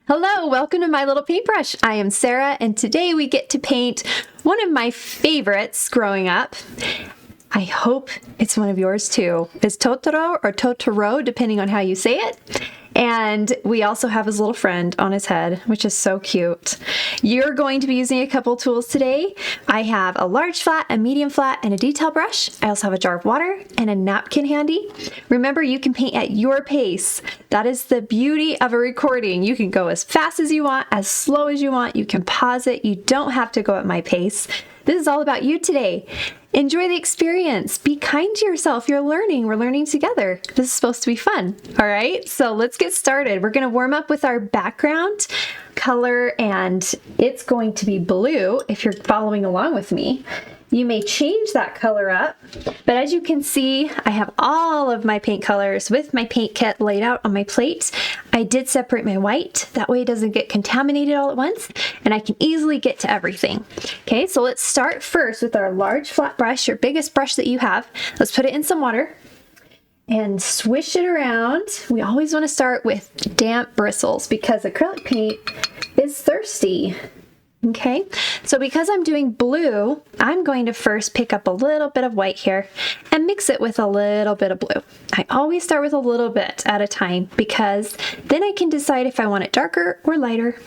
Hello, welcome to My Little Paintbrush. I am Sarah, and today we get to paint one of my favorites growing up. I hope it's one of yours too. It's Totoro or Totoro, depending on how you say it. And we also have his little friend on his head, which is so cute. You're going to be using a couple tools today. I have a large flat, a medium flat, and a detail brush. I also have a jar of water and a napkin handy. Remember, you can paint at your pace. That is the beauty of a recording. You can go as fast as you want, as slow as you want. You can pause it. You don't have to go at my pace. This is all about you today. Enjoy the experience. Be kind to yourself. You're learning. We're learning together. This is supposed to be fun. All right, so let's get started. We're going to warm up with our background color, and it's going to be blue if you're following along with me. You may change that color up, but as you can see, I have all of my paint colors with my paint kit laid out on my plate. I did separate my white, that way it doesn't get contaminated all at once, and I can easily get to everything. Okay, so let's start first with our large flat brush, your biggest brush that you have. Let's put it in some water and swish it around. We always want to start with damp bristles because acrylic paint is thirsty. Okay, so because I'm doing blue, I'm going to first pick up a little bit of white here and mix it with a little bit of blue. I always start with a little bit at a time because then I can decide if I want it darker or lighter.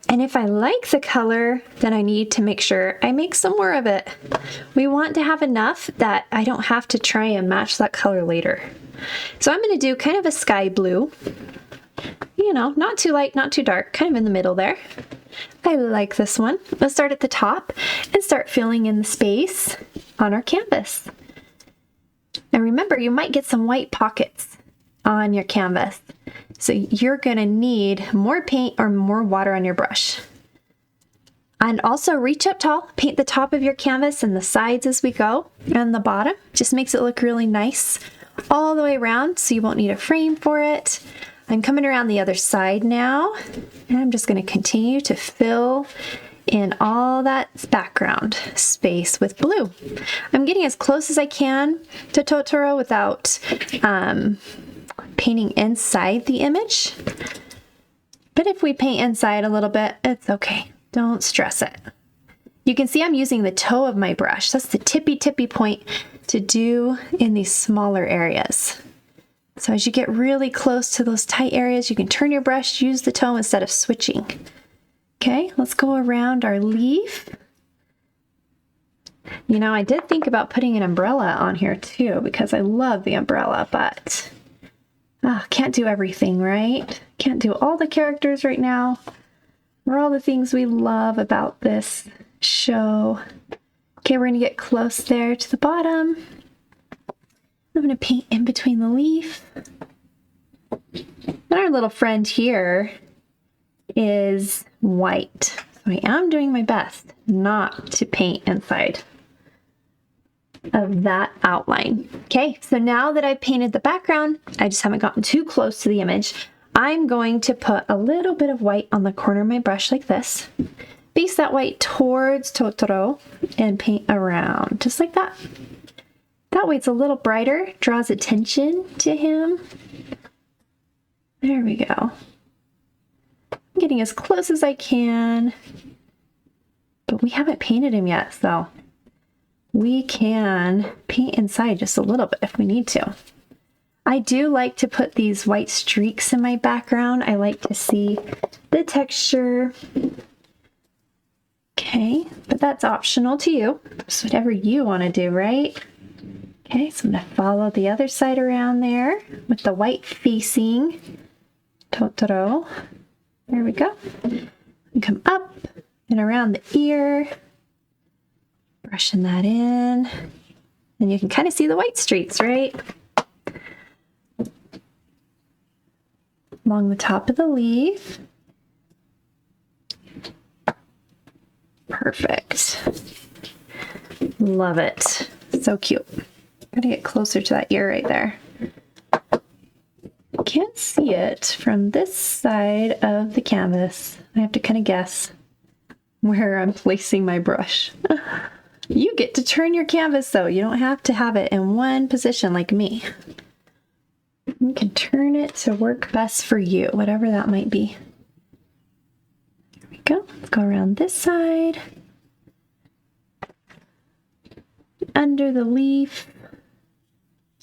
And if I like the color, then I need to make sure I make some more of it. We want to have enough that I don't have to try and match that color later. So I'm going to do kind of a sky blue. You know, not too light, not too dark, kind of in the middle there. I like this one. Let's start at the top and start filling in the space on our canvas. And remember, you might get some white pockets on your canvas. So you're gonna need more paint or more water on your brush. And also reach up tall, paint the top of your canvas and the sides as we go, and the bottom. Just makes it look really nice all the way around, so you won't need a frame for it. I'm coming around the other side now, and I'm just going to continue to fill in all that background space with blue. I'm getting as close as I can to Totoro without painting inside the image. But if we paint inside a little bit, it's okay. Don't stress it. You can see I'm using the toe of my brush. That's the tippy point to do in these smaller areas. So as you get really close to those tight areas, you can turn your brush, use the toe instead of switching. Okay, let's go around our leaf. You know, I did think about putting an umbrella on here too, because I love the umbrella, but can't do everything, right? Can't do all the characters right now, or all the things we love about this show. Okay, we're gonna get close there to the bottom. I'm going to paint in between the leaf. And our little friend here is white. So I am doing my best not to paint inside of that outline. Okay, so now that I've painted the background, I just haven't gotten too close to the image. I'm going to put a little bit of white on the corner of my brush like this. Base that white towards Totoro and paint around, just like that. That way it's a little brighter, draws attention to him. There we go. I'm getting as close as I can, but we haven't painted him yet, so we can paint inside just a little bit if we need to. I do like to put these white streaks in my background. I like to see the texture. Okay, but that's optional to you. It's whatever you want to do, right? Okay, so I'm going to follow the other side around there with the white facing Totoro. There we go. And come up and around the ear, brushing that in. And you can kind of see the white streaks, right? Along the top of the leaf. Perfect. Love it. So cute. Gotta get closer to that ear right there. Can't see it from this side of the canvas. I have to kind of guess where I'm placing my brush. You get to turn your canvas though. You don't have to have it in one position like me. You can turn it to work best for you, whatever that might be. Let's go around this side. Under the leaf.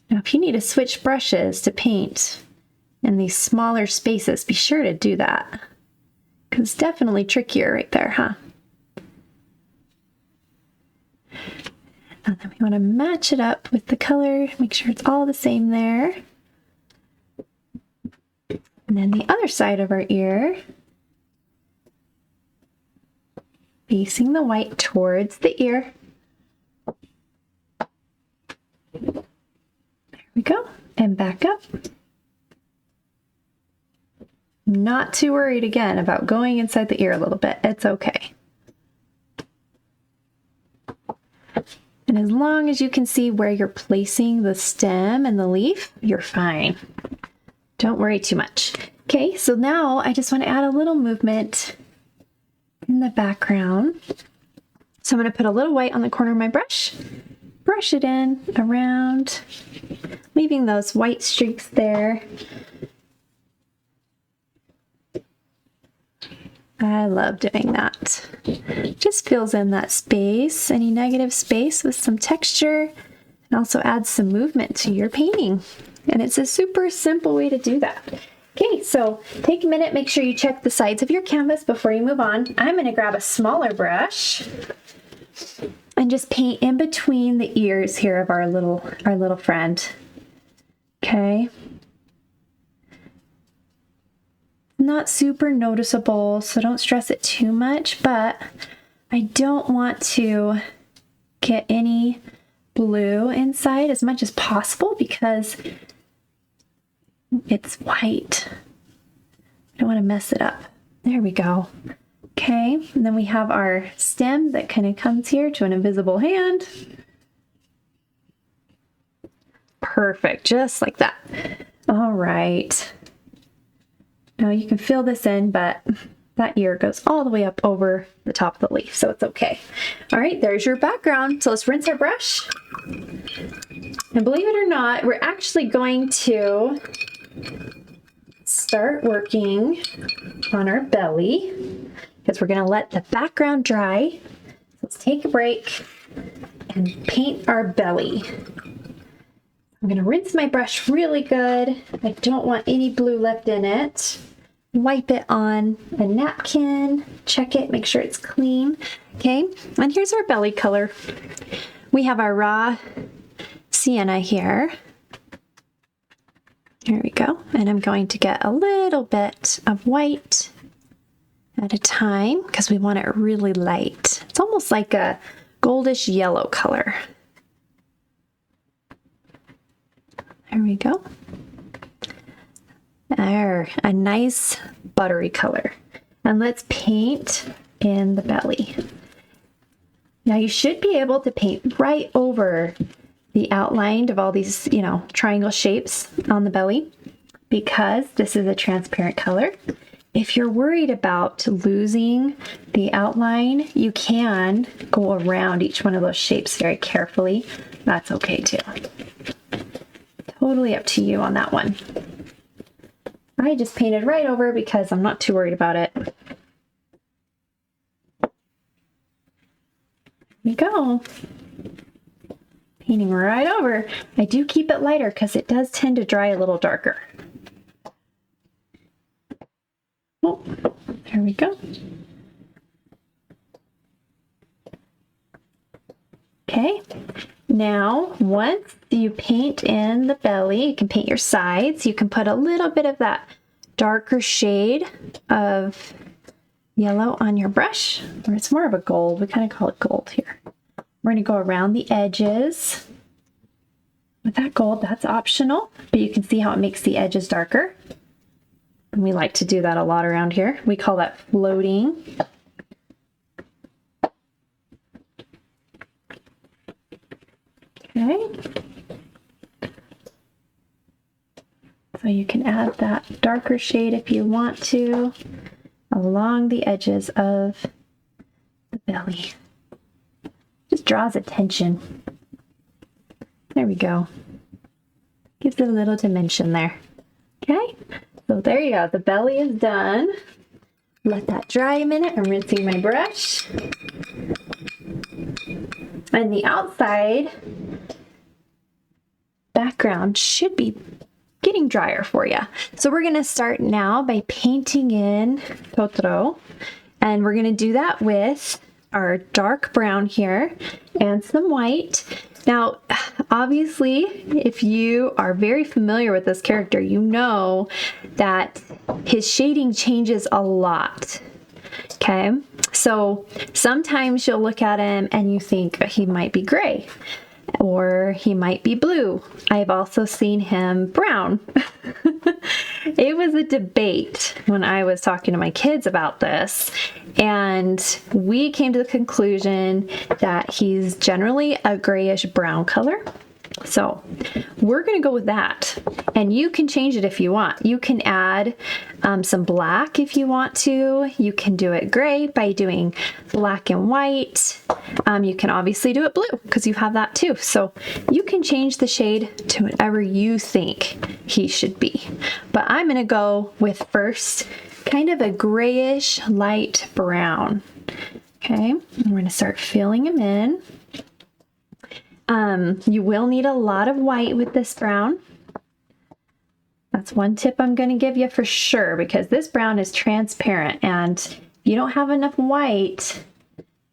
Now, if you need to switch brushes to paint in these smaller spaces, be sure to do that. Because it's definitely trickier right there, huh? And then we want to match it up with the color, make sure it's all the same there. And then the other side of our ear, facing the white towards the ear. There we go, and back up. Not too worried again about going inside the ear a little bit, it's okay. And as long as you can see where you're placing the stem and the leaf, you're fine. Don't worry too much. Okay, so now I just want to add a little movement in the background. So I'm going to put a little white on the corner of my brush, brush it in around, leaving those white streaks there. I love doing that. Just fills in that space, any negative space, with some texture, and also adds some movement to your painting. And it's a super simple way to do that. Okay, so take a minute, make sure you check the sides of your canvas before you move on. I'm going to grab a smaller brush and just paint in between the ears here of our little friend. Okay. Not super noticeable, so don't stress it too much, but I don't want to get any blue inside as much as possible because it's white. I don't want to mess it up. There we go. Okay, and then we have our stem that kind of comes here to an invisible hand. Perfect, just like that. All right. Now you can fill this in, but that ear goes all the way up over the top of the leaf, so it's okay. All right, there's your background. So let's rinse our brush. And believe it or not, we're actually going to start working on our belly because we're going to let the background dry. Let's take a break and paint our belly. I'm going to rinse my brush really good. I don't want any blue left in it. Wipe it on a napkin, check it, make sure it's clean. Okay, and here's our belly color. We have our raw sienna here. Here we go. And I'm going to get a little bit of white at a time because we want it really light. It's almost like a goldish yellow color. There we go. There, a nice buttery color. And let's paint in the belly. Now you should be able to paint right over the outline of all these, triangle shapes on the belly because this is a transparent color. If you're worried about losing the outline, you can go around each one of those shapes very carefully. That's okay too. Totally up to you on that one. I just painted right over because I'm not too worried about it. There we go. Painting right over. I do keep it lighter because it does tend to dry a little darker. Oh, there we go. Okay. Now, once you paint in the belly, you can paint your sides. You can put a little bit of that darker shade of yellow on your brush, or it's more of a gold. We kind of call it gold here. We're going to go around the edges with that gold. That's optional, but you can see how it makes the edges darker. And we like to do that a lot around here. We call that floating. Okay. So you can add that darker shade if you want to along the edges of the belly. Just draws attention. There we go. Gives it a little dimension there. Okay, so there you go. The belly is done. let that dry a minute. I'm rinsing my brush. And the outside background should be getting drier for you. So we're gonna start now by painting in Totoro. And we're gonna do that with our dark brown here and some white. Now, obviously, if you are very familiar with this character, you know that his shading changes a lot. Okay, so sometimes you'll look at him and you think he might be gray or he might be blue. I've also seen him brown. It was a debate when I was talking to my kids about this, and we came to the conclusion that he's generally a grayish brown color. So we're going to go with that, and you can change it if you want. You can add some black if you want to. You can do it gray by doing black and white. You can obviously do it blue because you have that too. So you can change the shade to whatever you think he should be. But I'm going to go with first kind of a grayish light brown. Okay, and we're going to start filling him in. You will need a lot of white with this brown. That's one tip I'm going to give you for sure, because this brown is transparent, and if you don't have enough white,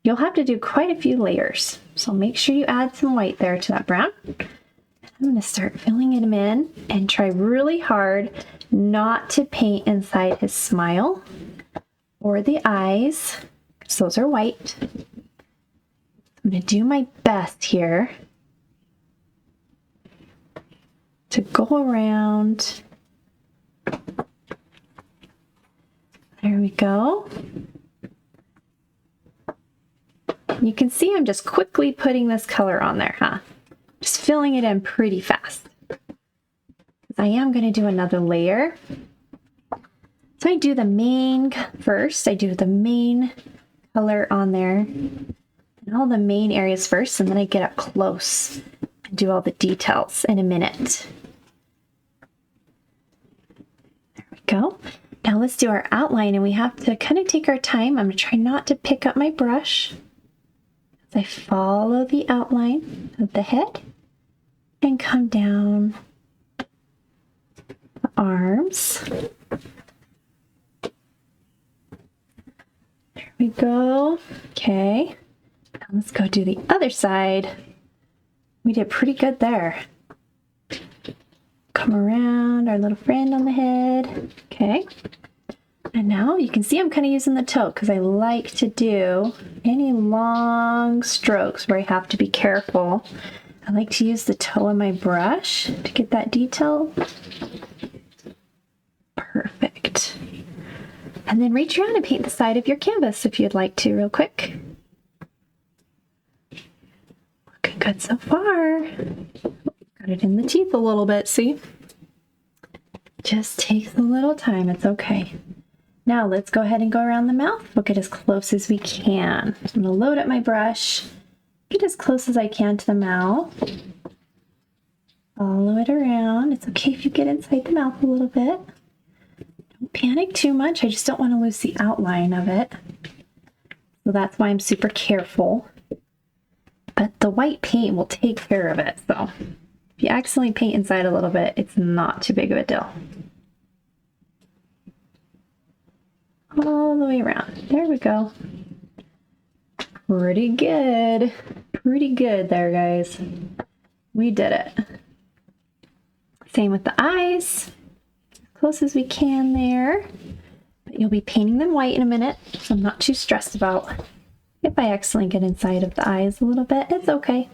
you'll have to do quite a few layers. So make sure you add some white there to that brown. I'm going to start filling him in and try really hard not to paint inside his smile or the eyes, because those are white. I'm going to do my best here to go around. There we go. You can see I'm just quickly putting this color on there, huh? Just filling it in pretty fast. I am going to do another layer. So I do the main first. I do the main color on there and all the main areas first, and then I get up close and do all the details in a minute. There we go. Now let's do our outline, and we have to kind of take our time. I'm going to try not to pick up my brush as I follow the outline of the head and come down the arms. There we go. Okay. Now let's go do the other side. We did pretty good there. Come around our little friend on the head. Okay. And now you can see I'm kind of using the toe because I like to do any long strokes where I have to be careful. I like to use the toe of my brush to get that detail. Perfect. And then reach around and paint the side of your canvas if you'd like to real quick. Looking good so far. Got it in the teeth a little bit, see? Just takes a little time, it's okay. Now let's go ahead and go around the mouth. We'll get as close as we can. I'm gonna load up my brush, get as close as I can to the mouth. Follow it around. It's okay if you get inside the mouth a little bit. Don't panic too much. I just don't want to lose the outline of it. So that's why I'm super careful. But the white paint will take care of it. So if you accidentally paint inside a little bit, it's not too big of a deal. All the way around. There we go. Pretty good. Pretty good there, guys. We did it. Same with the eyes. As close as we can there. But you'll be painting them white in a minute, so I'm not too stressed about if I accidentally get inside of the eyes a little bit. It's okay.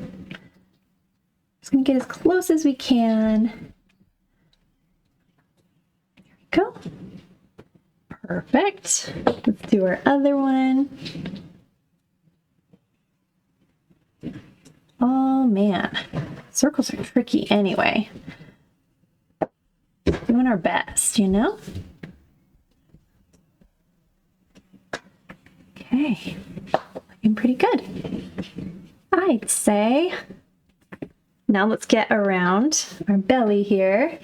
Just gonna get as close as we can. There we go. Perfect. Let's do our other one. Oh man, circles are tricky anyway. Doing our best, you know? Okay, looking pretty good, I'd say. Now let's get around our belly here.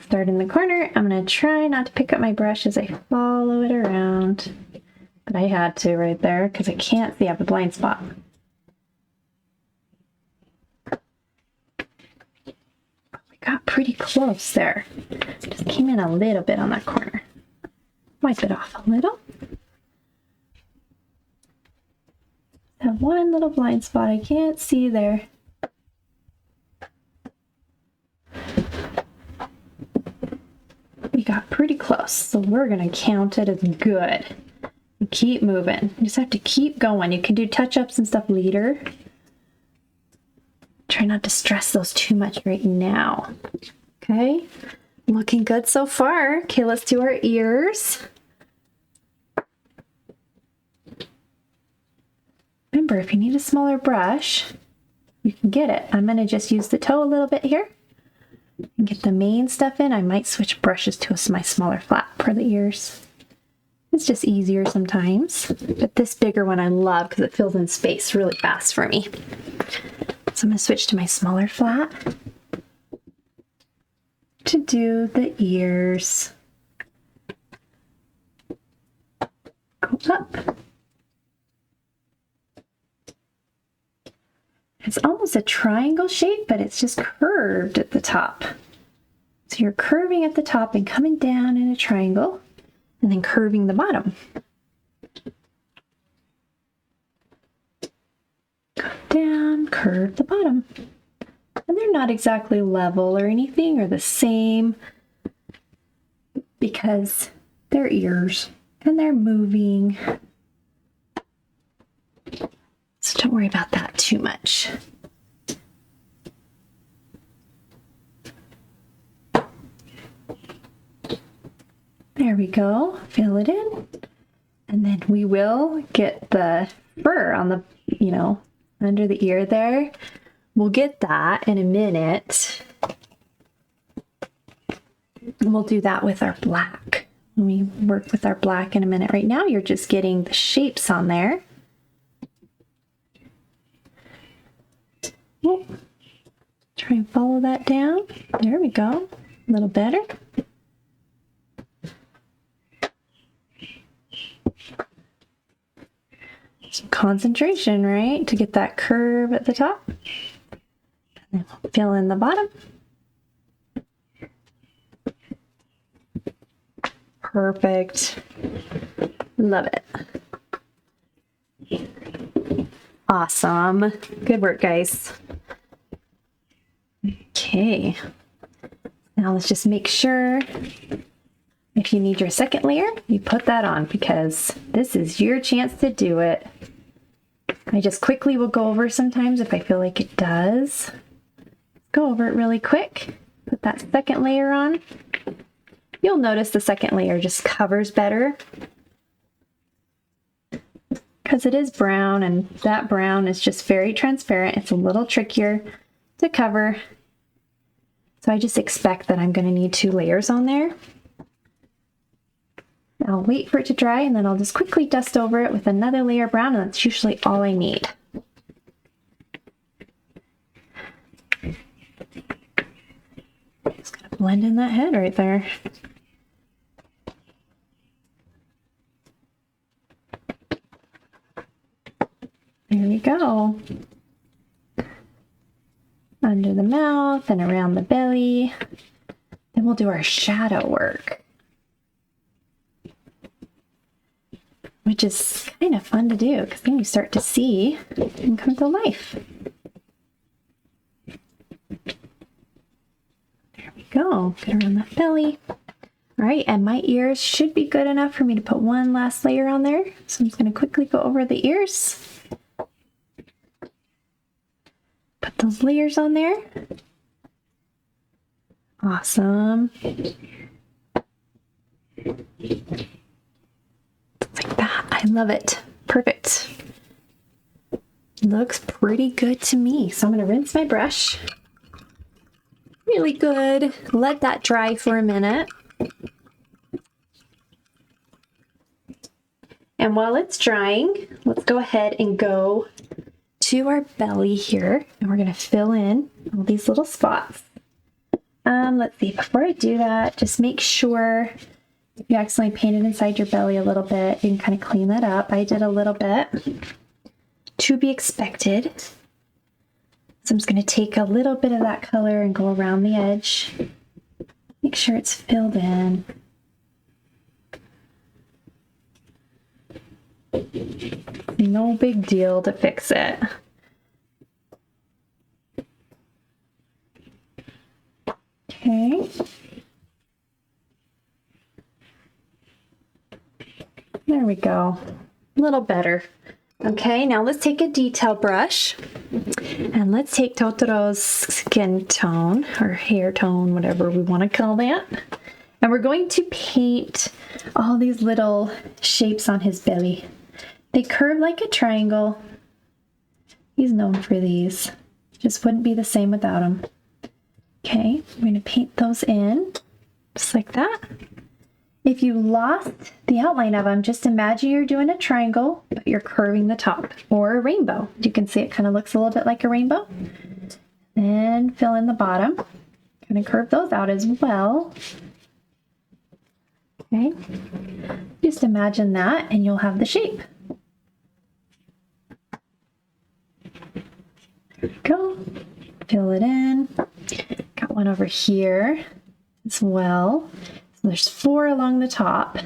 start in the corner. I'm going to try not to pick up my brush as I follow it around. But I had to right there because I can't see. I have a blind spot. We got pretty close there. Just came in a little bit on that corner. Wipe it off a little. That one little blind spot I can't see there. We got pretty close, so we're gonna count it as good. Keep moving. You just have to keep going. You can do touch-ups and stuff later. Try not to stress those too much right now. Okay, looking good so far. Okay, let's do our ears. Remember, if you need a smaller brush, you can get it. I'm gonna just use the toe a little bit here and get the main stuff in. I might switch brushes to my smaller flat for the ears. It's just easier sometimes, but this bigger one I love because it fills in space really fast for me. So I'm going to switch to my smaller flat to do the ears. Go up. It's almost a triangle shape, but it's just curved at the top. So you're curving at the top and coming down in a triangle, and then curving the bottom. Go down, curve the bottom. And they're not exactly level or anything or the same because they're ears and they're moving. So don't worry about that too much. There we go, fill it in. And then we will get the fur on the, under the ear there. We'll get that in a minute. And we'll do that with our black. When we work with our black in a minute. Right now, you're just getting the shapes on there. Oh, try and follow that down. There we go, a little better. Some concentration, right? To get that curve at the top. And then we'll fill in the bottom. Perfect. Love it. Awesome. Good work, guys. Okay. Now let's just make sure if you need your second layer, you put that on because this is your chance to do it. I just quickly will go over sometimes if I feel like it does. Go over it really quick. Put that second layer on. You'll notice the second layer just covers better because it is brown and that brown is just very transparent. It's a little trickier to cover. So I just expect that I'm going to need 2 layers on there. I'll wait for it to dry and then I'll just quickly dust over it with another layer of brown, and that's usually all I need. Just gonna blend in that head right there. There we go. Under the mouth and around the belly. Then we'll do our shadow work, which is kind of fun to do because then you start to see and come to life. There we go. Get around that belly. All right, and my ears should be good enough for me to put one last layer on there. So I'm just going to quickly go over the ears. Put those layers on there. Awesome. Like that. I love it. Perfect. Looks pretty good to me. So I'm going to rinse my brush. Really good. Let that dry for a minute. And while it's drying, let's go ahead and go to our belly here. And we're going to fill in all these little spots. Let's see, before I do that, just make sure if you accidentally painted inside your belly a little bit, you can kind of clean that up. I did a little bit. To be expected. So I'm just going to take a little bit of that color and go around the edge. Make sure it's filled in. No big deal to fix it. Okay. There we go. A little better. Okay, now let's take a detail brush and let's take Totoro's skin tone or hair tone, whatever we want to call that. And we're going to paint all these little shapes on his belly. They curve like a triangle. He's known for these. Just wouldn't be the same without them. Okay, I'm going to paint those in just like that. If you lost the outline of them, just imagine you're doing a triangle, but you're curving the top, or a rainbow. You can see it kind of looks a little bit like a rainbow. And fill in the bottom. Kind of curve those out as well. Okay, just imagine that and you'll have the shape. There we go. Fill it in. Got one over here as well. So there's 4 along the top.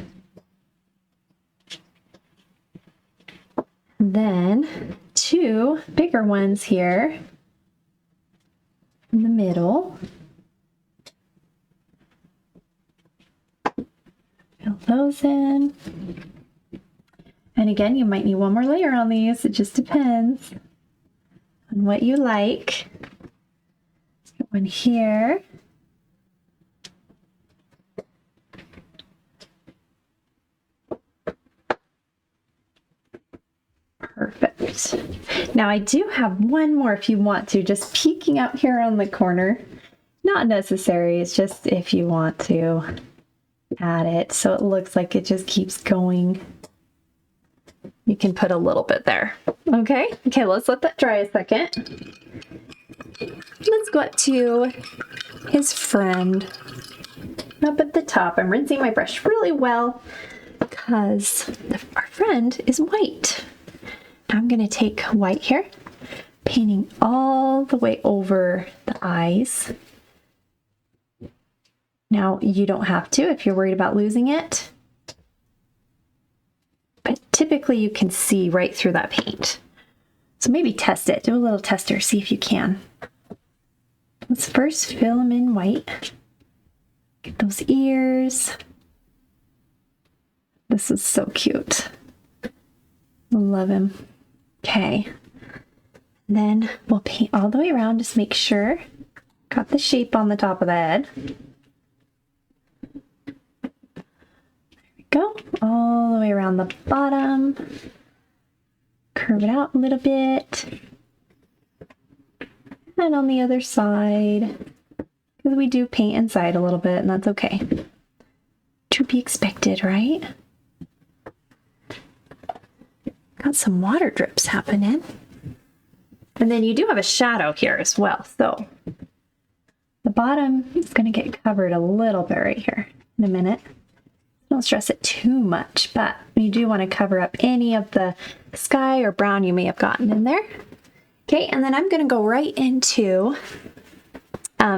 And then 2 bigger ones here in the middle. Fill those in. And again, you might need one more layer on these. It just depends on what you like. Let's get one here. Perfect. Now I do have one more if you want to, just peeking out here on the corner. Not necessary, it's just if you want to add it so it looks like it just keeps going. You can put a little bit there. Okay, let's let that dry a second. Let's go up to his friend up at the top. I'm rinsing my brush really well because our friend is white. I'm going to take white here, painting all the way over the eyes. Now, you don't have to if you're worried about losing it, but typically you can see right through that paint. So maybe test it. Do a little tester, see if you can. Let's first fill them in white. Get those ears. This is so cute. Love him. Okay, then we'll paint all the way around, just make sure. Got the shape on the top of the head. There we go, all the way around the bottom. Curve it out a little bit. And on the other side, because we do paint inside a little bit, and that's okay. To be expected, right? Got some water drips happening. And then you do have a shadow here as well. So the bottom is going to get covered a little bit right here in a minute. Don't stress it too much, but you do want to cover up any of the sky or brown you may have gotten in there. Okay, and then I'm going to go right into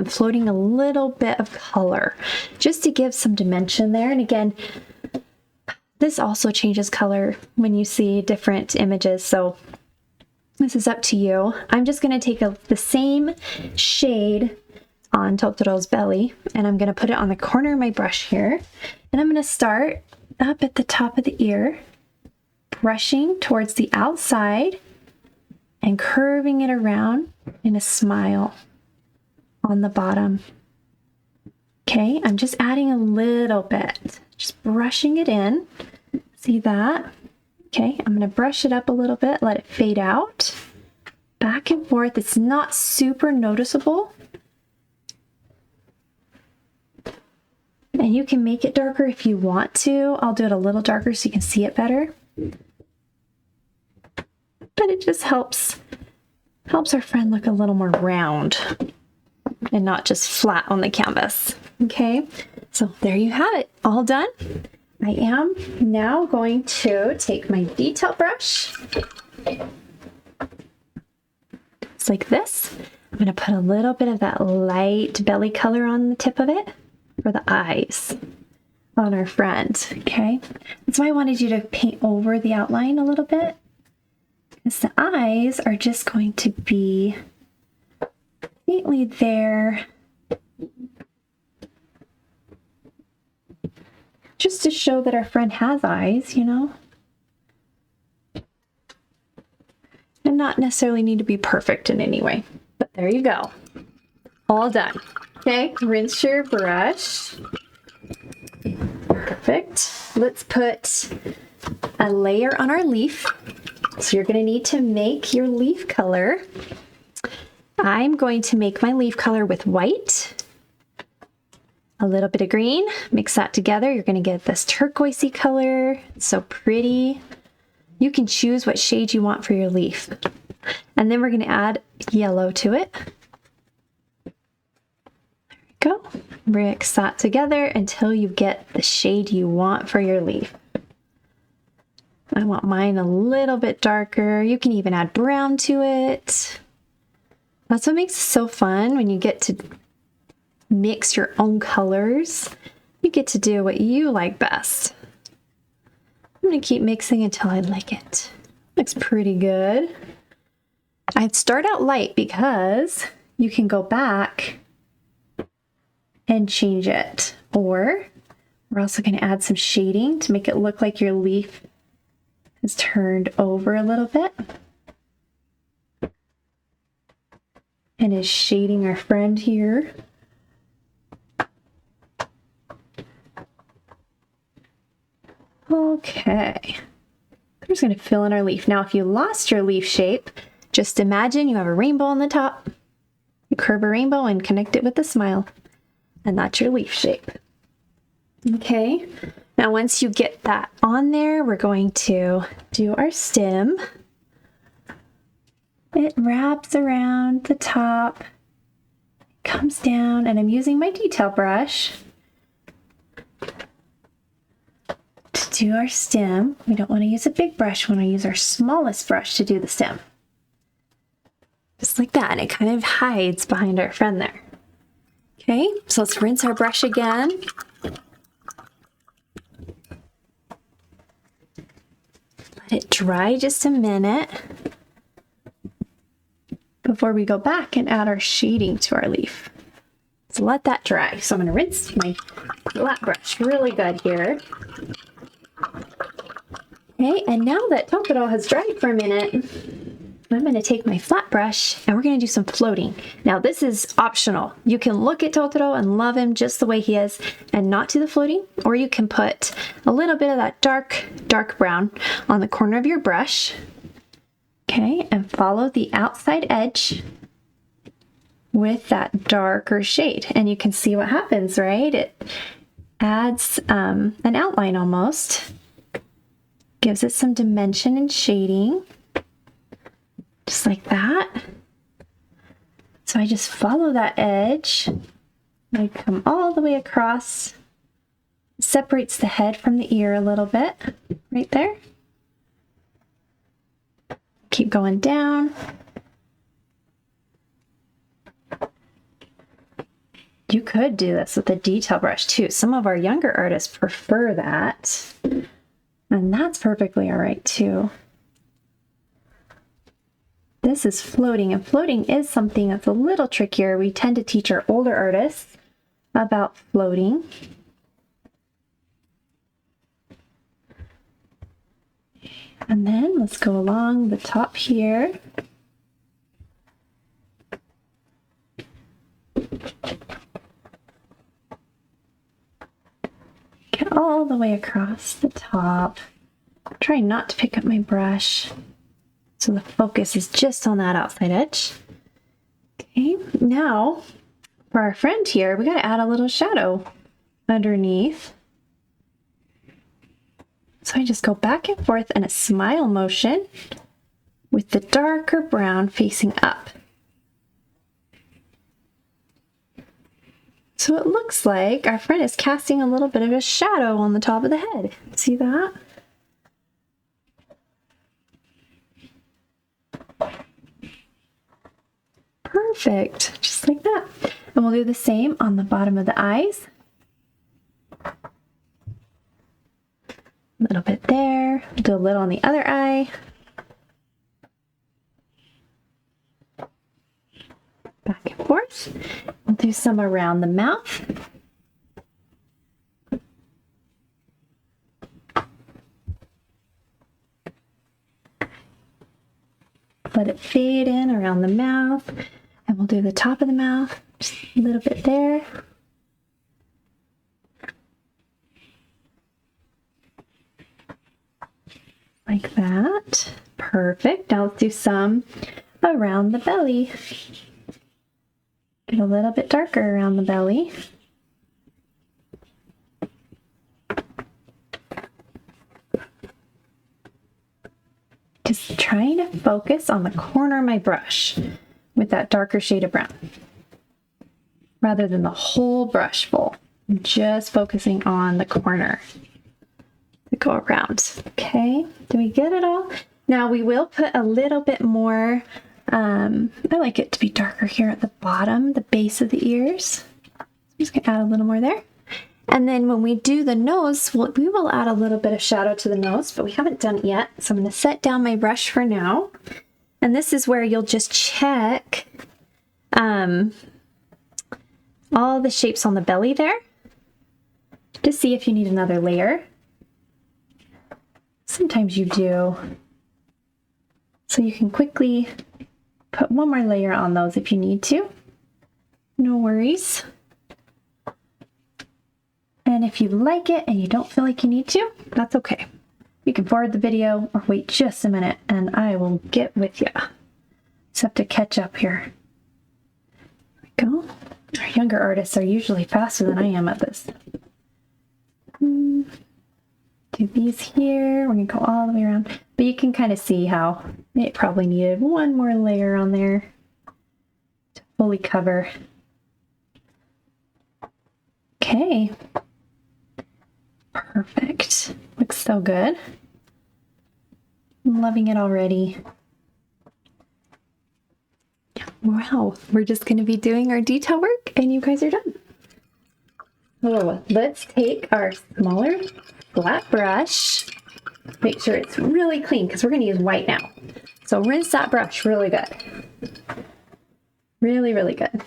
floating a little bit of color just to give some dimension there. And again, this also changes color when you see different images, so this is up to you. I'm just going to take the same shade on Totoro's belly, and I'm going to put it on the corner of my brush here. And I'm going to start up at the top of the ear, brushing towards the outside and curving it around in a smile on the bottom. Okay, I'm just adding a little bit, just brushing it in. See that? Okay, I'm going to brush it up a little bit, let it fade out. Back and forth. It's not super noticeable. And you can make it darker if you want to. I'll do it a little darker so you can see it better. But it just helps our friend look a little more round. and not just flat on the canvas. Okay, so there you have it, all done. I am now going to take my detail brush, just like this. I'm going to put a little bit of that light belly color on the tip of it for the eyes on our friend, okay? That's why I wanted you to paint over the outline a little bit, because the eyes are just going to be faintly there, just to show that our friend has eyes, you know? And not necessarily need to be perfect in any way. But there you go. All done. Okay, rinse your brush. Perfect. Let's put a layer on our leaf. So you're going to need to make your leaf color. I'm going to make my leaf color with white, a little bit of green, mix that together. You're going to get this turquoisey color. It's so pretty. You can choose what shade you want for your leaf. And then we're going to add yellow to it. There we go. Mix that together until you get the shade you want for your leaf. I want mine a little bit darker. You can even add brown to it. That's what makes it so fun when you get to mix your own colors. You get to do what you like best. I'm going to keep mixing until I like it. Looks pretty good. I'd start out light because you can go back and change it. Or we're also going to add some shading to make it look like your leaf is turned over a little bit and is shading our friend here. Okay, I'm just going to fill in our leaf. Now, if you lost your leaf shape, just imagine you have a rainbow on the top. You curve a rainbow and connect it with a smile, and that's your leaf shape. Okay, now once you get that on there, we're going to do our stem. It wraps around the top, comes down, and I'm using my detail brush to do our stem. We don't want to use a big brush, we want to use our smallest brush to do the stem. Just like that, and it kind of hides behind our friend there. Okay, so let's rinse our brush again. Let it dry just a minute before we go back and add our shading to our leaf. So let that dry. So I'm going to rinse my flat brush really good here. Okay, and now that Totoro has dried for a minute, I'm going to take my flat brush and we're going to do some floating. Now this is optional. You can look at Totoro and love him just the way he is and not do the floating, or you can put a little bit of that dark brown on the corner of your brush. Okay, and follow the outside edge with that darker shade. And you can see what happens, right? It adds an outline almost. Gives it some dimension and shading. Just like that. So I just follow that edge. I come all the way across. Separates the head from the ear a little bit. Right there. Keep going down. You could do this with a detail brush too. Some of our younger artists prefer that. And that's perfectly all right too. This is floating, and floating is something that's a little trickier. We tend to teach our older artists about floating. And then let's go along the top here. Get all the way across the top. Try not to pick up my brush, so the focus is just on that outside edge. Okay, now for our friend here, we gotta add a little shadow underneath. So I just go back and forth in a smile motion with the darker brown facing up. So it looks like our friend is casting a little bit of a shadow on the top of the head. See that? Perfect, just like that. And we'll do the same on the bottom of the eyes. A little bit there, do a little on the other eye. Back and forth. We'll do some around the mouth. Let it fade in around the mouth. And we'll do the top of the mouth, just a little bit there. Like that. Perfect. Now let's do some around the belly. Get a little bit darker around the belly. Just trying to focus on the corner of my brush with that darker shade of brown rather than the whole brush full. I'm just focusing on the corner to go around. Okay, do we get it all? Now we will put a little bit more, I like it to be darker here at the bottom, the base of the ears. I'm just gonna add a little more there. And then when we do the nose, we will add a little bit of shadow to the nose, but we haven't done it yet. So I'm gonna set down my brush for now. And this is where you'll just check all the shapes on the belly there to see if you need another layer. Sometimes you do. So you can quickly put one more layer on those if you need to. No worries. And if you like it and you don't feel like you need to, that's okay. You can forward the video or wait just a minute and I will get with you. Just have to catch up here. There we go. Our younger artists are usually faster than I am at this. Do these here. We're gonna go all the way around. But you can kind of see how it probably needed one more layer on there to fully cover. Okay. Perfect. Looks so good. I'm loving it already. Wow, we're just going to be doing our detail work and you guys are done. Oh, let's take our smaller flat brush. Make sure it's really clean because we're going to use white now. So rinse that brush really good. Really, really good.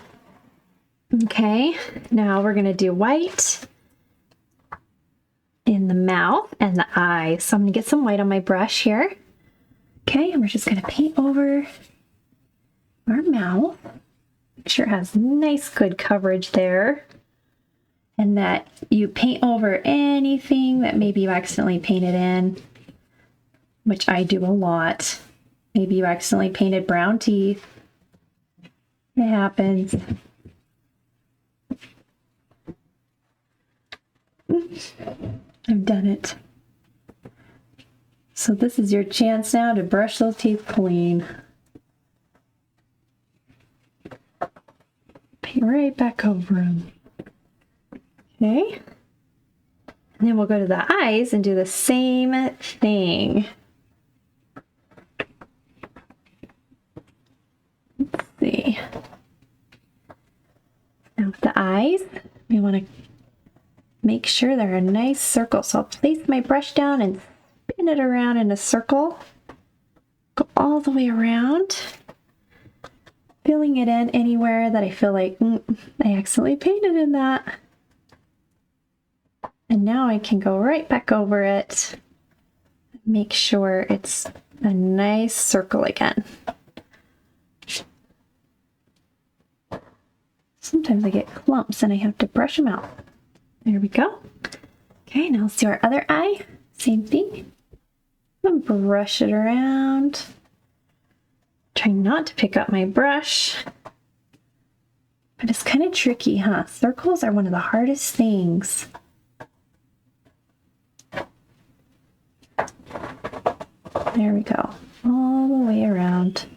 Okay, now we're going to do white in the mouth and the eyes. So I'm going to get some white on my brush here. Okay, and we're just going to paint over our mouth. Make sure it has nice, good coverage there. And that you paint over anything that maybe you accidentally painted in, which I do a lot. Maybe you accidentally painted brown teeth. It happens. I've done it. So this is your chance now to brush those teeth clean. Paint right back over them. Okay. And then we'll go to the eyes and do the same thing. Let's see. Now with the eyes, we want to make sure they're a nice circle. So I'll place my brush down and spin it around in a circle. Go all the way around. Filling it in anywhere that I feel like I accidentally painted in that. And now I can go right back over it. Make sure it's a nice circle again. Sometimes I get clumps and I have to brush them out. There we go. Okay, now let's do our other eye. Same thing. I'm gonna brush it around. Try not to pick up my brush. But it's kind of tricky, huh? Circles are one of the hardest things. There we go. All the way around.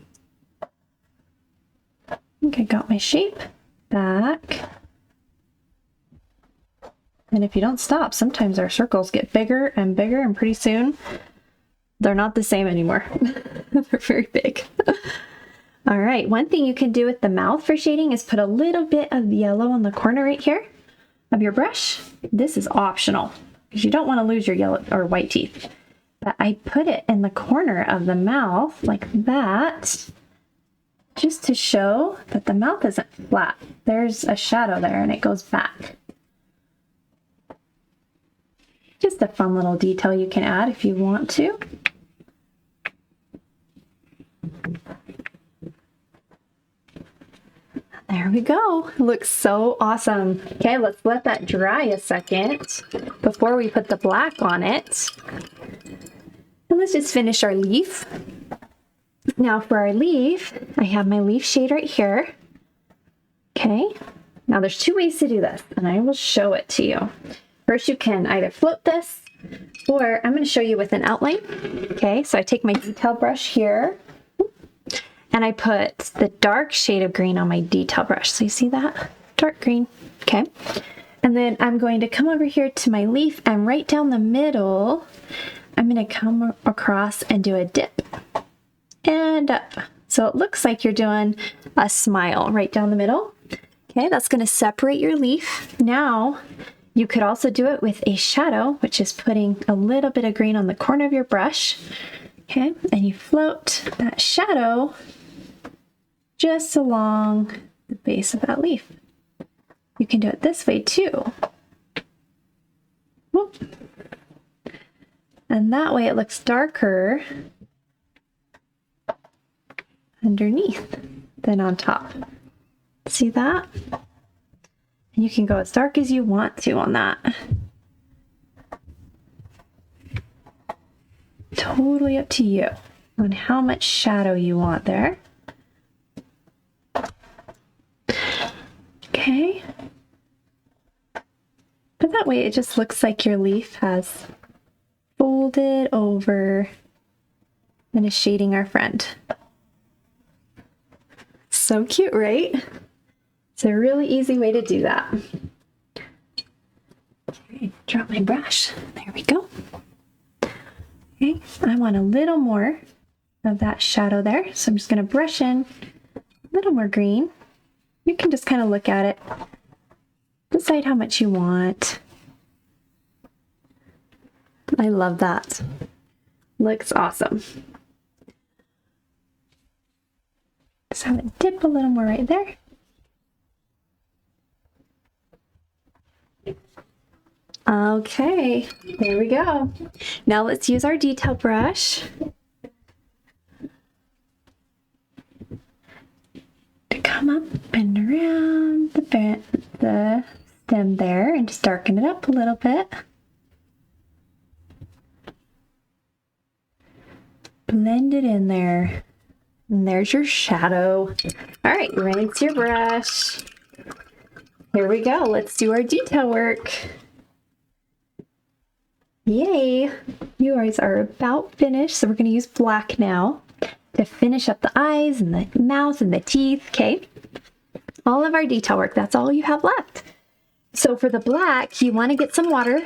I think I got my shape back. And if you don't stop, sometimes our circles get bigger and bigger, and pretty soon they're not the same anymore. They're very big. All right, one thing you can do with the mouth for shading is put a little bit of yellow on the corner right here of your brush. This is optional because you don't want to lose your yellow or white teeth. But I put it in the corner of the mouth like that, just to show that the mouth isn't flat. There's a shadow there and it goes back. Just a fun little detail you can add if you want to. There we go. Looks so awesome. Okay, let's let that dry a second before we put the black on it. And let's just finish our leaf. Now for our leaf, I have my leaf shade right here. Okay, now there's two ways to do this, and I will show it to you. First, you can either float this, or I'm going to show you with an outline. Okay, so I take my detail brush here, and I put the dark shade of green on my detail brush. So you see that? Dark green. Okay. And then I'm going to come over here to my leaf, and right down the middle, I'm going to come across and do a dip and up. So it looks like you're doing a smile right down the middle. Okay, that's going to separate your leaf. Now, you could also do it with a shadow, which is putting a little bit of green on the corner of your brush. Okay, and you float that shadow just along the base of that leaf. You can do it this way too. Whoop. And that way it looks darker underneath than on top. See that? And you can go as dark as you want to on that. Totally up to you on how much shadow you want there. Okay. But that way it just looks like your leaf has folded over and is shading our friend. So cute, right? It's a really easy way to do that. Okay, drop my brush. There we go. Okay, I want a little more of that shadow there. So I'm just going to brush in a little more green. You can just kind of look at it. Decide how much you want. I love that. Looks awesome. Just have it dip a little more right there. Okay, there we go. Now let's use our detail brush to come up and around the stem there and just darken it up a little bit. Blend it in there. And there's your shadow. All right, rinse your brush. Here we go. Let's do our detail work. Yay! You guys are about finished. So we're going to use black now to finish up the eyes and the mouth and the teeth. Okay. All of our detail work. That's all you have left. So for the black, you want to get some water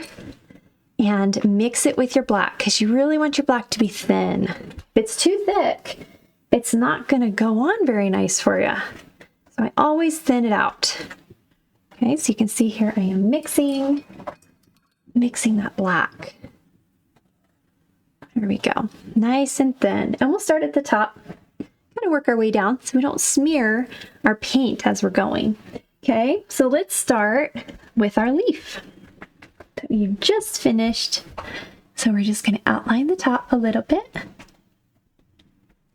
and mix it with your black because you really want your black to be thin. If it's too thick, it's not going to go on very nice for you. So I always thin it out. Okay, so you can see here I am mixing that black. There we go. Nice and thin. And we'll start at the top. Kind of work our way down so we don't smear our paint as we're going. Okay, so let's start with our leaf that you just finished. So we're just going to outline the top a little bit.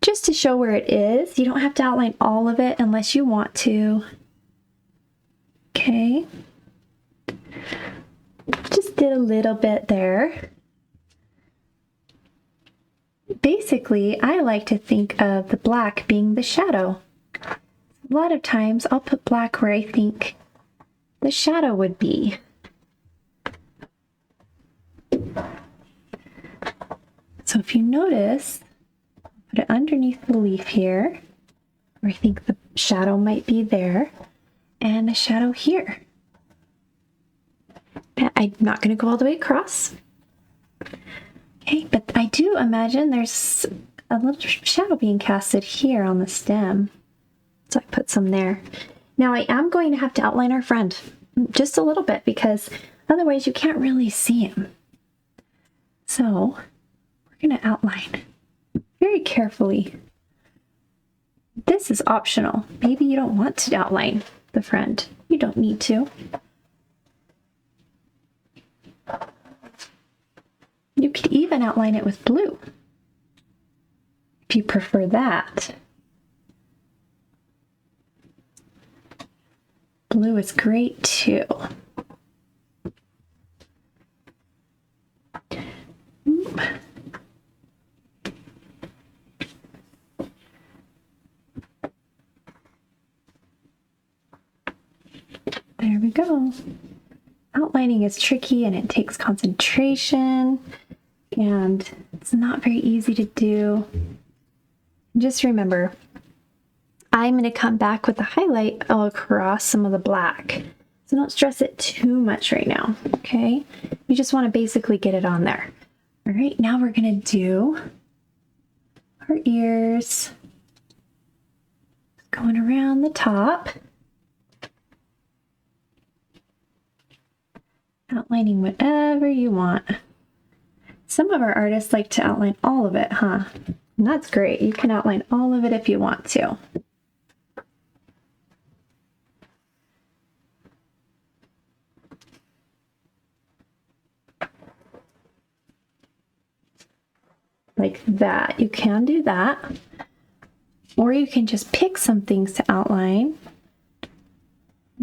Just to show where it is. You don't have to outline all of it unless you want to. Okay. Just did a little bit there. Basically, I like to think of the black being the shadow. A lot of times I'll put black where I think the shadow would be. So if you notice, put it underneath the leaf here, where I think the shadow might be there, and a shadow here. I'm not going to go all the way across. Okay, but I do imagine there's a little shadow being casted here on the stem. So I put some there. Now I am going to have to outline our friend just a little bit because otherwise you can't really see him. So we're going to outline very carefully. This is optional. Maybe you don't want to outline the friend. You don't need to. You could even outline it with blue if you prefer that. Blue is great too. There we go. Outlining is tricky and it takes concentration and it's not very easy to do. Just remember, I'm going to come back with the highlight across some of the black. So don't stress it too much right now, okay? You just want to basically get it on there. All right, now we're going to do our ears. Going around the top. Outlining whatever you want. Some of our artists like to outline all of it, huh? And that's great. You can outline all of it if you want to. Like that. You can do that. Or you can just pick some things to outline.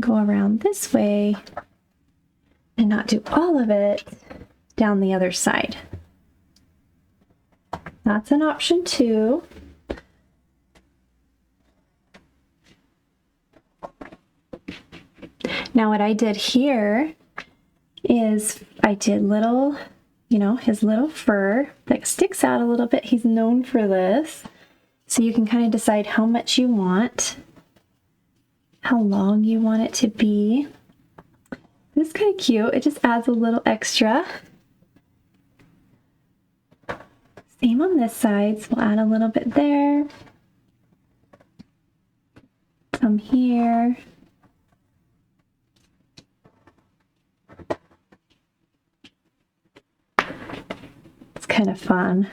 Go around this way. And not do all of it down the other side. That's an option too. Now what I did here is I did little, his little fur that sticks out a little bit. He's known for this. So you can kind of decide how much you want, how long you want it to be. This is kind of cute. It just adds a little extra. Same on this side, so we'll add a little bit there. Some here. It's kind of fun.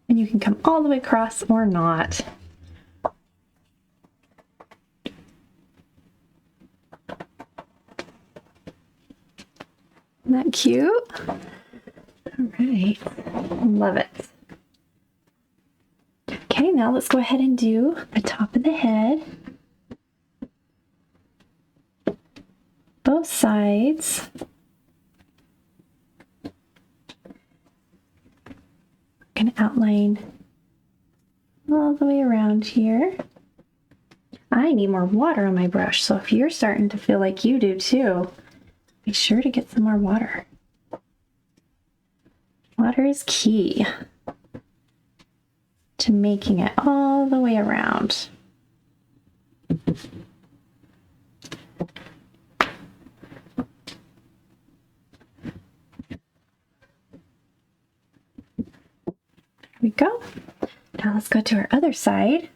And you can come all the way across or not. Isn't that cute? All right, love it. Okay, now let's go ahead and do the top of the head. Both sides. I'm going to outline all the way around here. I need more water on my brush, so if you're starting to feel like you do too, be sure to get some more water. Water is key to making it all the way around. There we go. Now let's go to our other side.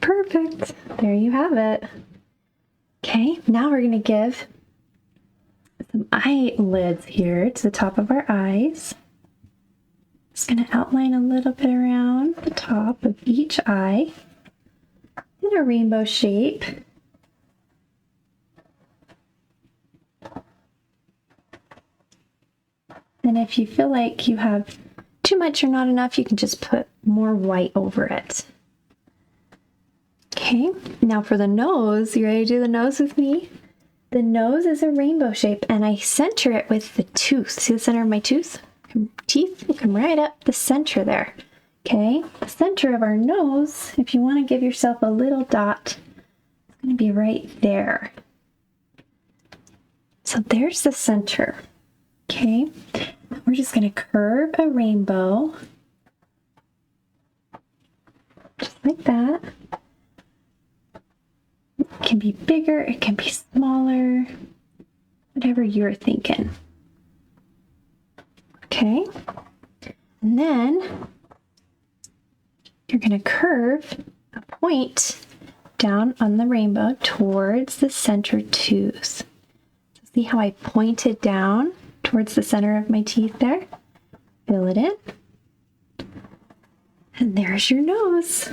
Perfect. There you have it. Okay, now we're going to give some eyelids here to the top of our eyes. Just going to outline a little bit around the top of each eye in a rainbow shape. And if you feel like you have too much or not enough, you can just put more white over it. Okay, now for the nose, you ready to do the nose with me? The nose is a rainbow shape and I center it with the tooth. See the center of my teeth? Come right up the center there. Okay, the center of our nose, if you want to give yourself a little dot, it's going to be right there. So there's the center. Okay, we're just going to curve a rainbow just like that. It can be bigger, it can be smaller, whatever you're thinking. Okay, and then you're going to curve a point down on the rainbow towards the center tooth. See how I pointed down towards the center of my teeth there? Fill it in. And there's your nose.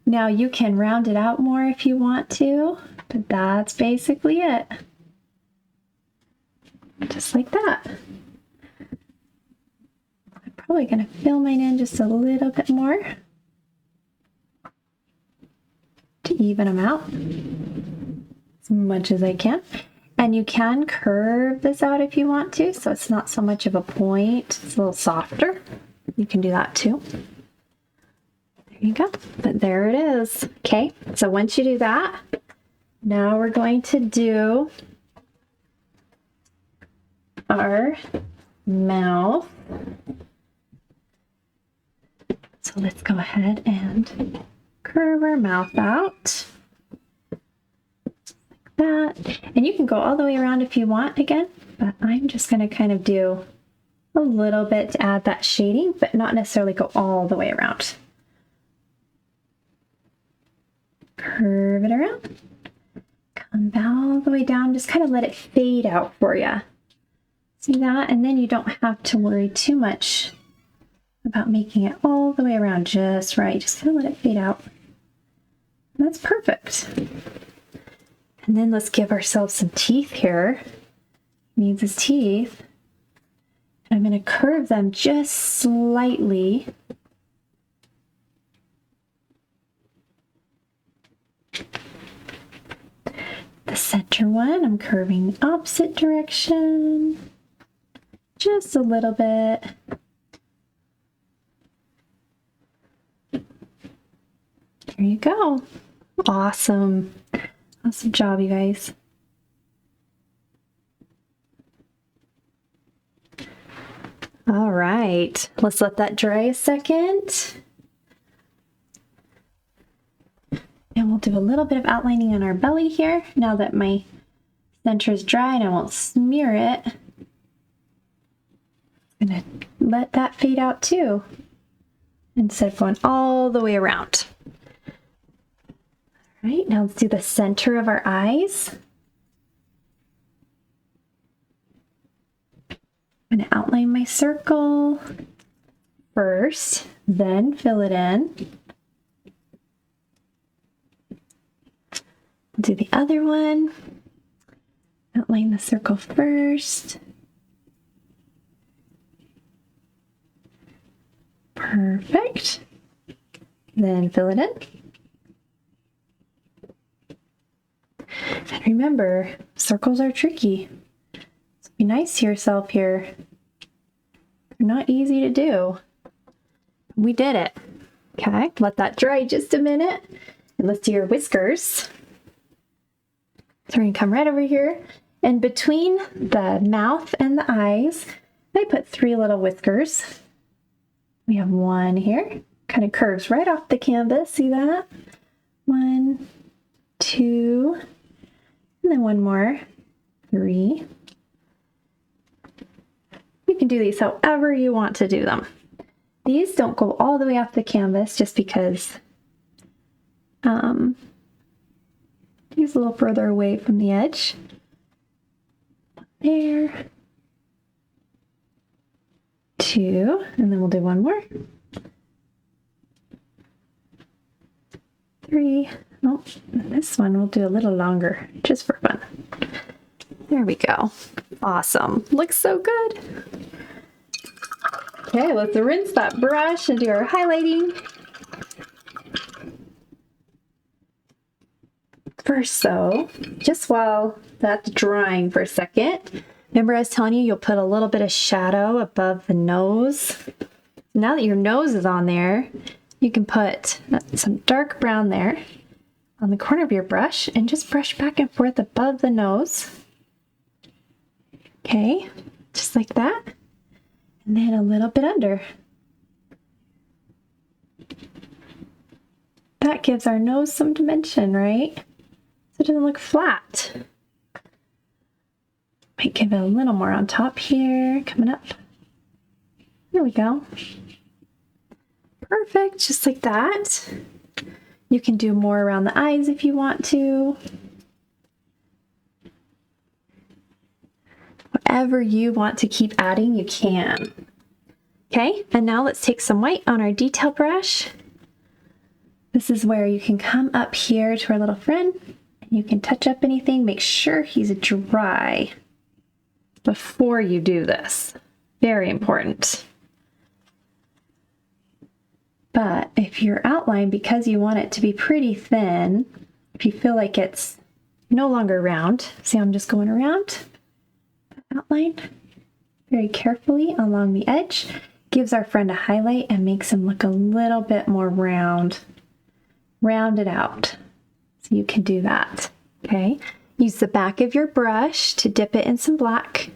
Now you can round it out more if you want to, but that's basically it. Just like that. I'm probably going to fill mine in just a little bit more to even them out as much as I can. And you can curve this out if you want to, so it's not so much of a point. It's a little softer. You can do that too. There you go. But there it is. Okay, so once you do that, now we're going to do our mouth. So let's go ahead and curve our mouth out. That. And you can go all the way around if you want again, but I'm just going to kind of do a little bit to add that shading, but not necessarily go all the way around. Curve it around. Come all the way down, just kind of let it fade out for you. See that? And then you don't have to worry too much about making it all the way around just right. Just kind of let it fade out. And that's perfect. And then let's give ourselves some teeth here. Needs his teeth. And I'm going to curve them just slightly. The center one, I'm curving opposite direction. Just a little bit. There you go. Awesome. Awesome job, you guys. All right, let's let that dry a second. And we'll do a little bit of outlining on our belly here. Now that my center is dry and I won't smear it, I'm gonna let that fade out too, instead of going all the way around. All right, now let's do the center of our eyes. I'm going to outline my circle first, then fill it in. Do the other one. Outline the circle first. Perfect. Then fill it in. And remember, circles are tricky. So be nice to yourself here. They're not easy to do. We did it. Okay, let that dry just a minute. And let's do your whiskers. So we're gonna come right over here. And between the mouth and the eyes, I put 3 little whiskers. We have one here, kind of curves right off the canvas. See that? 1, 2, and then one more, 3. You can do these however you want to do them. These don't go all the way off the canvas just because he's a little further away from the edge. There. 2, and then we'll do one more. 3. Oh, this one we'll do a little longer, just for fun. There we go. Awesome. Looks so good. Okay, let's rinse that brush and do our highlighting. First though, just while that's drying for a second, remember I was telling you you'll put a little bit of shadow above the nose. Now that your nose is on there, you can put some dark brown there on the corner of your brush and just brush back and forth above the nose. Okay, just like that. And then a little bit under. That gives our nose some dimension, right? So it doesn't look flat. Might give it a little more on top here, coming up. There we go. Perfect, just like that. You can do more around the eyes if you want to. Whatever you want to keep adding, you can. Okay, and now let's take some white on our detail brush. This is where you can come up here to our little friend, and you can touch up anything. Make sure he's dry before you do this. Very important. But if your outline, because you want it to be pretty thin, if you feel like it's no longer round, see I'm just going around the outline very carefully along the edge, gives our friend a highlight and makes him look a little bit more round. Round it out. So you can do that, okay? Use the back of your brush to dip it in some black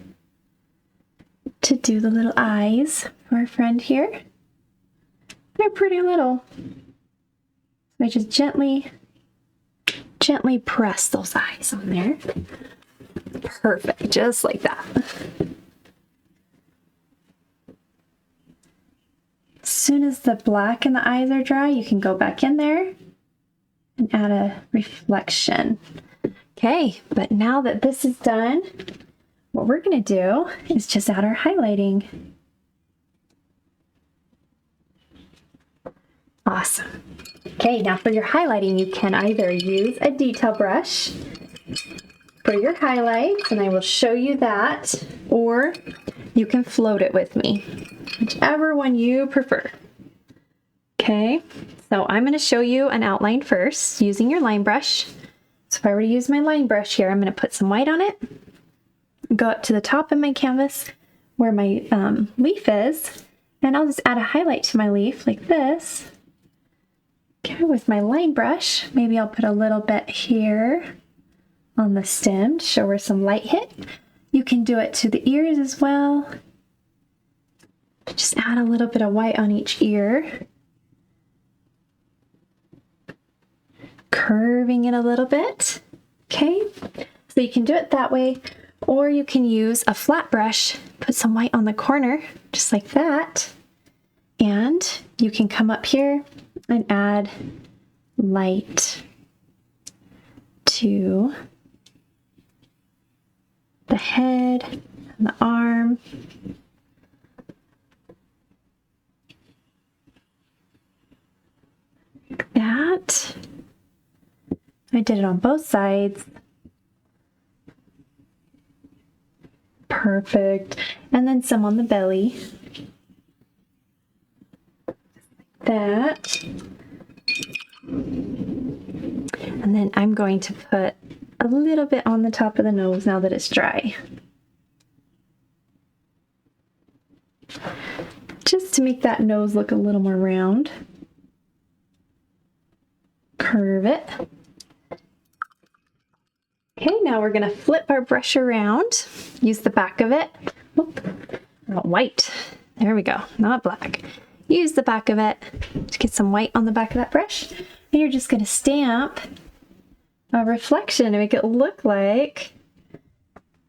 to do the little eyes for our friend here. They're pretty little. So I just gently press those eyes on there. Perfect, just like that. As soon as the black in the eyes are dry, you can go back in there and add a reflection. Okay, but now that this is done, what we're gonna do is just add our highlighting. Awesome. Okay, now for your highlighting, you can either use a detail brush for your highlights, and I will show you that, or you can float it with me, whichever one you prefer. Okay, so I'm going to show you an outline first using your line brush. So if I were to use my line brush here, I'm going to put some white on it, go up to the top of my canvas where my leaf is, and I'll just add a highlight to my leaf like this. Okay, with my line brush, maybe I'll put a little bit here on the stem to show where some light hit. You can do it to the ears as well. Just add a little bit of white on each ear. Curving it a little bit. Okay, so you can do it that way, or you can use a flat brush, put some white on the corner, just like that. And you can come up here and add light to the head and the arm. Like that. I did it on both sides. Perfect. And then some on the belly. That. And then I'm going to put a little bit on the top of the nose now that it's dry. Just to make that nose look a little more round. Curve it. Okay, now we're going to flip our brush around. Use the back of it. Oop, not white. There we go, not black. Use the back of it to get some white on the back of that brush. And you're just going to stamp a reflection to make it look like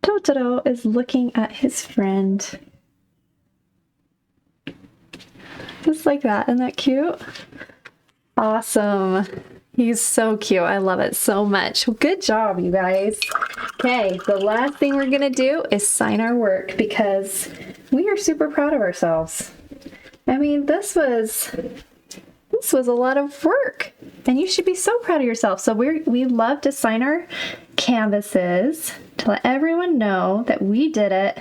Totoro is looking at his friend. Just like that. Isn't that cute? Awesome. He's so cute. I love it so much. Well, good job, you guys. Okay, the last thing we're going to do is sign our work because we are super proud of ourselves. I mean, this was a lot of work, and you should be so proud of yourself. So we love to sign our canvases to let everyone know that we did it,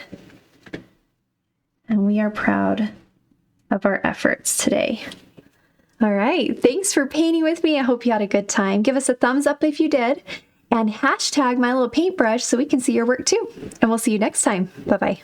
and we are proud of our efforts today. All right, thanks for painting with me. I hope you had a good time. Give us a thumbs up if you did, and hashtag my little paintbrush so we can see your work too. And we'll see you next time. Bye-bye.